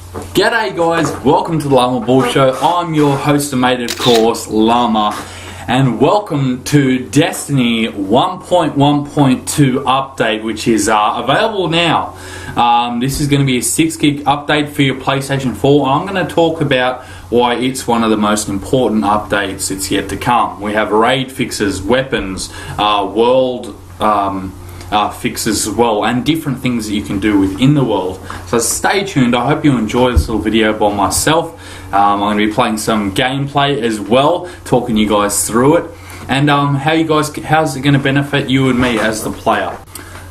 G'day guys, welcome to the Llama Ball Show. I'm your host and mate, of course, Llama, and welcome to Destiny 1.1.2 update, which is available now. This is going to be a 6 gig update for your PlayStation 4, and I'm going to talk about why it's one of the most important updates that's yet to come. We have raid fixes, weapons, world fixes as well, and different things that you can do within the world. So stay tuned. I hope you enjoy this little video by myself. I'm going to be playing some gameplay as well, talking you guys through it, and how's it going to benefit you and me as the player.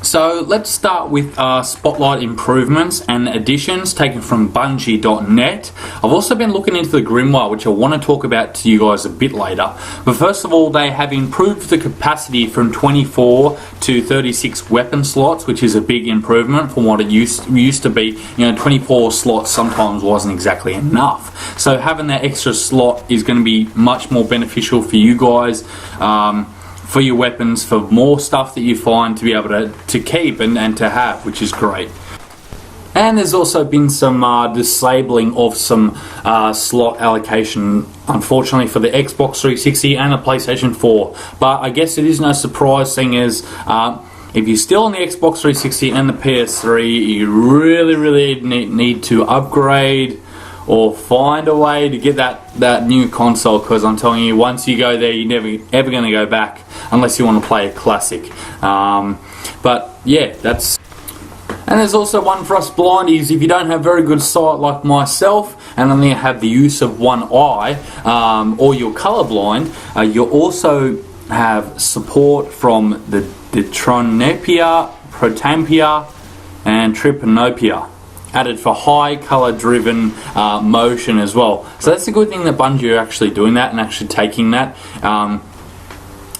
So let's start with Spotlight improvements and additions taken from Bungie.net. I've also been looking into the Grimoire, which I want to talk about to you guys a bit later. But first of all, they have improved the capacity from 24 to 36 weapon slots, which is a big improvement from what it used to be. 24 slots sometimes wasn't exactly enough. So having that extra slot is going to be much more beneficial for you guys. For your weapons, for more stuff that you find to be able to keep and to have, which is great. And there's also been some disabling of some slot allocation, unfortunately, for the Xbox 360 and the PlayStation 4. But I guess it is no surprise, seeing as if you're still on the Xbox 360 and the PS3, you really need to upgrade or find a way to get that new console, because I'm telling you, once you go there, you're never ever going to go back unless you want to play a classic. But yeah, that's. And there's also one for us blindies. If you don't have very good sight like myself and only have the use of one eye, or you're colorblind, you also have support from the Tronopia, Protampia, and Trypanopia, added for high color driven motion as well. So that's a good thing that Bungie are actually doing that and actually taking that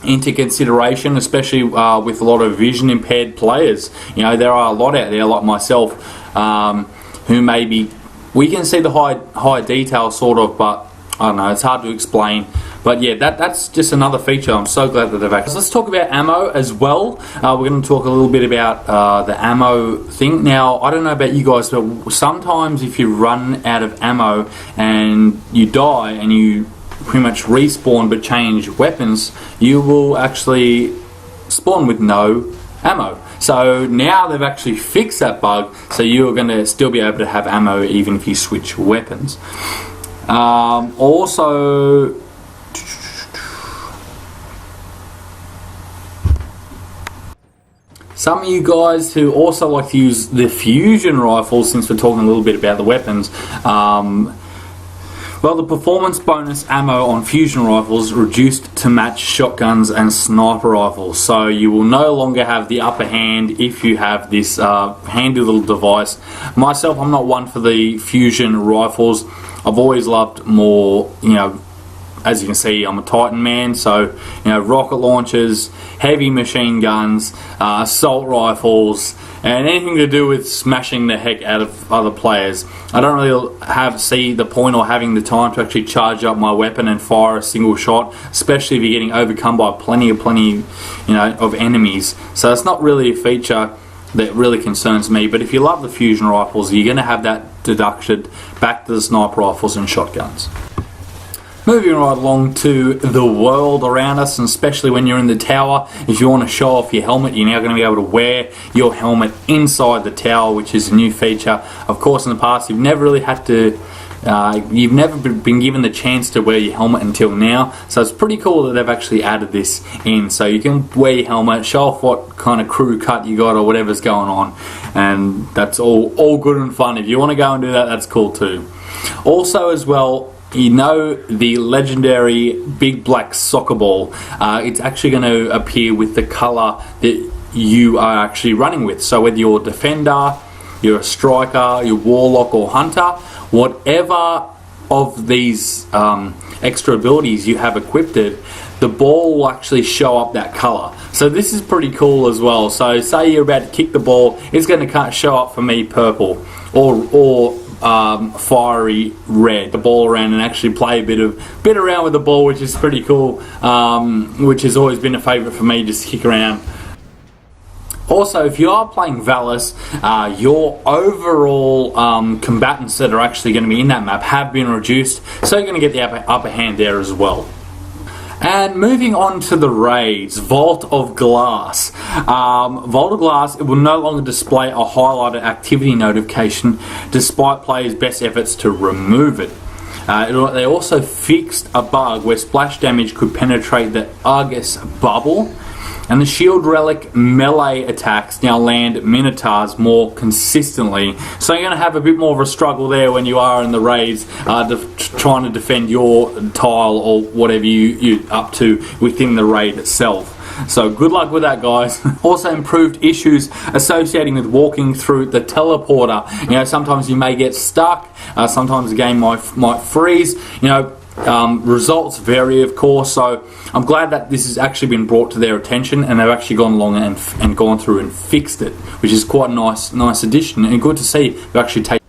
into consideration, especially with a lot of vision impaired players. There are a lot out there like myself who maybe we can see the high detail sort of, but I don't know, it's hard to explain. But yeah, that's just another feature. I'm so glad that they've actually. Let's talk about ammo as well. We're going to talk a little bit about the ammo thing. Now, I don't know about you guys, but sometimes if you run out of ammo and you die and you pretty much respawn but change weapons, you will actually spawn with no ammo. So now they've actually fixed that bug, so you're going to still be able to have ammo even if you switch weapons. Also, some of you guys who also like to use the fusion rifles, since we're talking a little bit about the weapons, well, the performance bonus ammo on fusion rifles reduced to match shotguns and sniper rifles. So you will no longer have the upper hand if you have this handy little device. Myself, I'm not one for the fusion rifles. I've always loved more, as you can see, I'm a Titan man, so rocket launchers, heavy machine guns, assault rifles, and anything to do with smashing the heck out of other players. I don't really see the point or having the time to actually charge up my weapon and fire a single shot, especially if you're getting overcome by plenty of enemies. So it's not really a feature that really concerns me. But if you love the fusion rifles, you're going to have that deducted back to the sniper rifles and shotguns. Moving right along to the world around us, and especially when you're in the tower, if you want to show off your helmet, you're now going to be able to wear your helmet inside the tower, which is a new feature. Of course, in the past, you've never really had to, you've never been given the chance to wear your helmet until now. So it's pretty cool that they've actually added this in. So you can wear your helmet, show off what kind of crew cut you got or whatever's going on. And that's all good and fun. If you want to go and do that, that's cool too. Also as well, the legendary big black soccer ball, it's actually going to appear with the colour that you are actually running with. So whether you're a defender, you're a striker, you're warlock or hunter, whatever of these extra abilities you have equipped, the ball will actually show up that colour. So this is pretty cool as well. So say you're about to kick the ball, it's going to show up for me purple or fiery red, the ball around, and actually play a bit around with the ball, which is pretty cool, which has always been a favourite for me, just to kick around. Also, if you are playing Valis, your overall combatants that are actually going to be in that map have been reduced, so you're going to get the upper hand there as well. And moving on to the raids, Vault of Glass. Vault of Glass, it will no longer display a highlighted activity notification despite players' best efforts to remove it. They also fixed a bug where splash damage could penetrate the Argus bubble, and the shield relic melee attacks now land Minotaurs more consistently. So you're going to have a bit more of a struggle there when you are in the raids trying to defend your tile or whatever you're up to within the raid itself. So good luck with that, guys. Also improved issues associating with walking through the teleporter. You know, sometimes you may get stuck, sometimes the game might freeze, you know. Results vary, of course, so I'm glad that this has actually been brought to their attention and they've actually gone along and gone through and fixed it, which is quite a nice addition and good to see they actually take.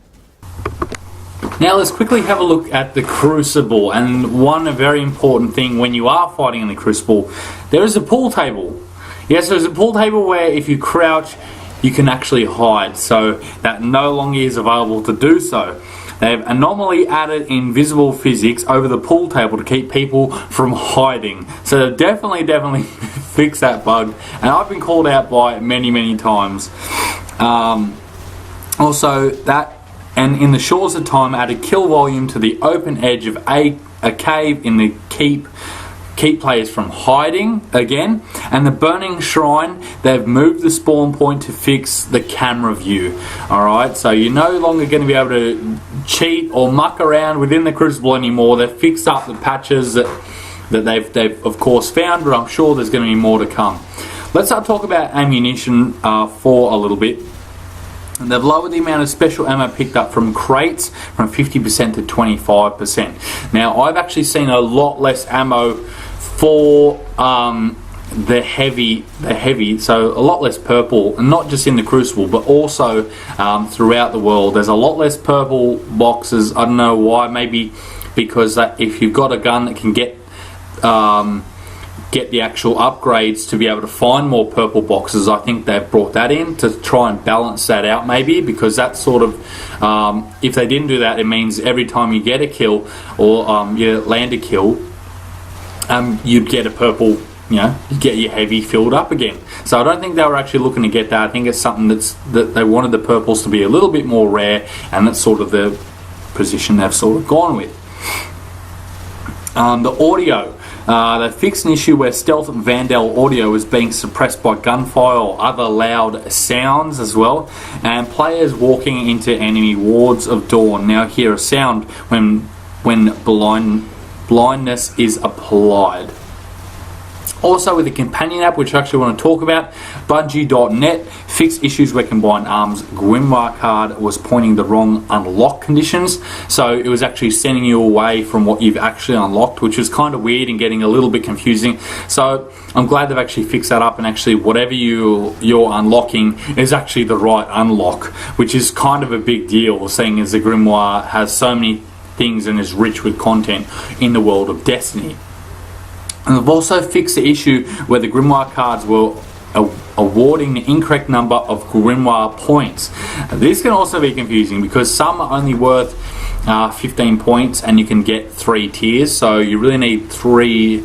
Now let's quickly have a look at the Crucible, and one very important thing when you are fighting in the Crucible, there is a pool table. Yes, there's a pool table where if you crouch you can actually hide, so that no longer is available to do so. They've anomaly added invisible physics over the pool table to keep people from hiding. So definitely fix that bug. And I've been called out by it many times. Also, that, and in the Shores of Time, added kill volume to the open edge of a cave in the keep players from hiding again. And the Burning Shrine, they've moved the spawn point to fix the camera view. Alright, so you're no longer going to be able to cheat or muck around within the Crucible anymore. They've fixed up the patches that they've of course found, but I'm sure there's going to be more to come. Let's talk about ammunition for a little bit. And they've lowered the amount of special ammo picked up from crates from 50% to 25%. Now, I've actually seen a lot less ammo for the heavy, so a lot less purple, and not just in the Crucible, but also throughout the world. There's a lot less purple boxes. I don't know why. Maybe because that if you've got a gun that can get the actual upgrades to be able to find more purple boxes, I think they've brought that in to try and balance that out, maybe, because that sort of if they didn't do that, it means every time you get a kill or you land a kill, you'd get a purple, you know, you get your heavy filled up again. So I don't think they were actually looking to get that. I think it's something that they wanted the purples to be a little bit more rare, and that's sort of the position they've sort of gone with. The audio. They fixed an issue where stealth Vandal audio was being suppressed by gunfire or other loud sounds as well, and players walking into enemy wards of dawn now hear a sound when blindness is applied. Also, with the companion app, which I actually want to talk about, Bungie.net fixed issues where Combined Arms Grimoire card was pointing the wrong unlock conditions. So it was actually sending you away from what you've actually unlocked, which was kind of weird and getting a little bit confusing. So I'm glad they've actually fixed that up, and actually whatever you're unlocking is actually the right unlock, which is kind of a big deal, seeing as the Grimoire has so many things and is rich with content in the world of Destiny. And they've also fixed the issue where the Grimoire cards were awarding the incorrect number of Grimoire points. This can also be confusing because some are only worth 15 points and you can get 3 tiers, so you really need 3.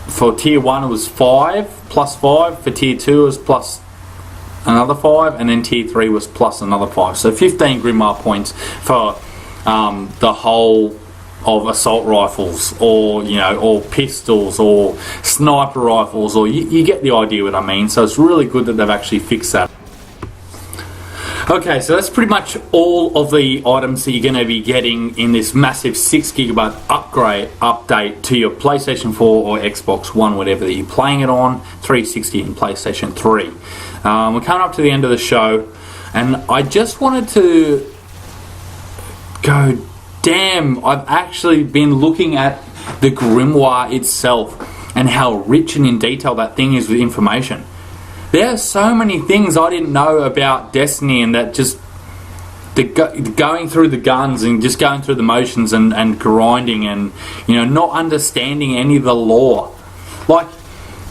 For tier 1 it was 5 plus 5, for tier 2 it was plus another 5, and then tier 3 was plus another 5. So 15 Grimoire points for the whole of assault rifles, or or pistols, or sniper rifles, or you get the idea what I mean. So it's really good that they've actually fixed that. Okay, so that's pretty much all of the items that you're going to be getting in this massive 6GB update to your PlayStation 4 or Xbox One, whatever that you're playing it on, 360 and PlayStation 3. We're coming up to the end of the show, and I just wanted to go, damn, I've actually been looking at the Grimoire itself and how rich and in detail that thing is with information. There are so many things I didn't know about Destiny, and that just going through the guns and just going through the motions and grinding and not understanding any of the lore. Like,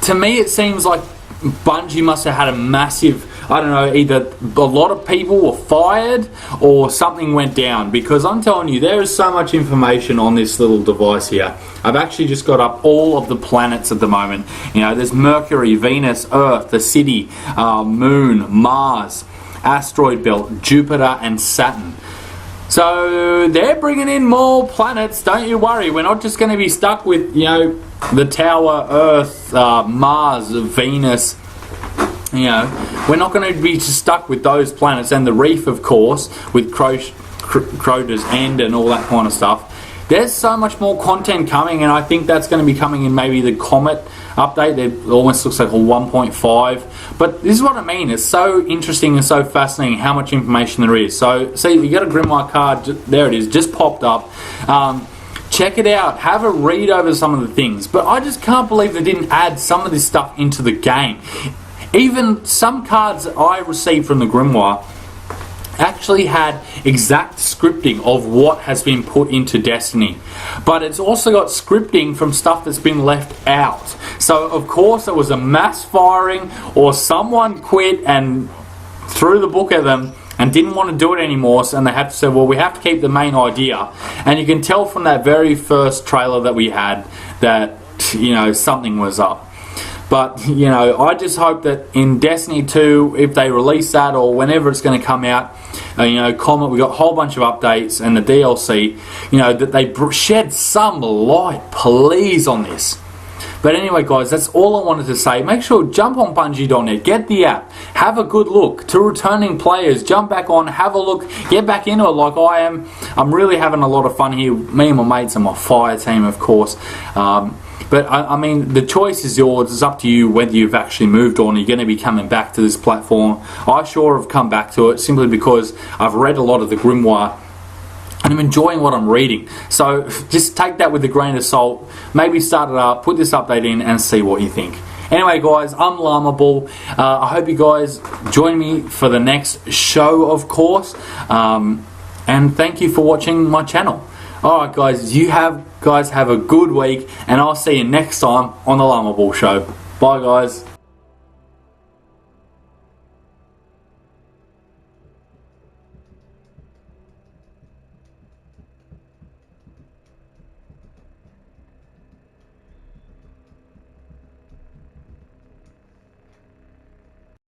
to me it seems like Bungie must have had a massive, I don't know, either a lot of people were fired or something went down, because I'm telling you, there is so much information on this little device here. I've actually just got up all of the planets at the moment. You know, there's Mercury, Venus, Earth, the City, Moon, Mars, asteroid belt, Jupiter and Saturn. So they're bringing in more planets, don't you worry. We're not just going to be stuck with, you know, the Tower, Earth, Mars, Venus. You know, we're not going to be just stuck with those planets, and the Reef, of course, with Crota's End and all that kind of stuff. There's so much more content coming, and I think that's going to be coming in maybe the Comet update. It almost looks like a 1.5. But this is what I mean. It's so interesting and so fascinating how much information there is. So, see, you got a Grimoire card. There it is, just popped up. Check it out. Have a read over some of the things. But I just can't believe they didn't add some of this stuff into the game. Even some cards that I received from the Grimoire actually had exact scripting of what has been put into Destiny, but it's also got scripting from stuff that's been left out. So of course it was a mass firing, or someone quit and threw the book at them and didn't want to do it anymore, and they had to say, well, we have to keep the main idea. And you can tell from that very first trailer that we had that, you know, something was up. But, you know, I just hope that in Destiny 2, if they release that, or whenever it's going to come out, you know, Comet, we got a whole bunch of updates and the DLC, you know, that they shed some light, please, on this. But anyway, guys, that's all I wanted to say. Make sure, jump on Bungie.net, get the app, have a good look. To returning players, jump back on, have a look, get back into it like I am. I'm really having a lot of fun here. Me and my mates and my fire team, of course. But I mean, the choice is yours. It's up to you whether you've actually moved on. You're going to be coming back to this platform. I sure have come back to it simply because I've read a lot of the Grimoire and I'm enjoying what I'm reading. So just take that with a grain of salt. Maybe start it up, put this update in, and see what you think. Anyway, guys, I'm Llama Bull. I hope you guys join me for the next show, of course. And thank you for watching my channel. Alright, guys, guys have a good week, and I'll see you next time on the Llama Bull Show. Bye, guys.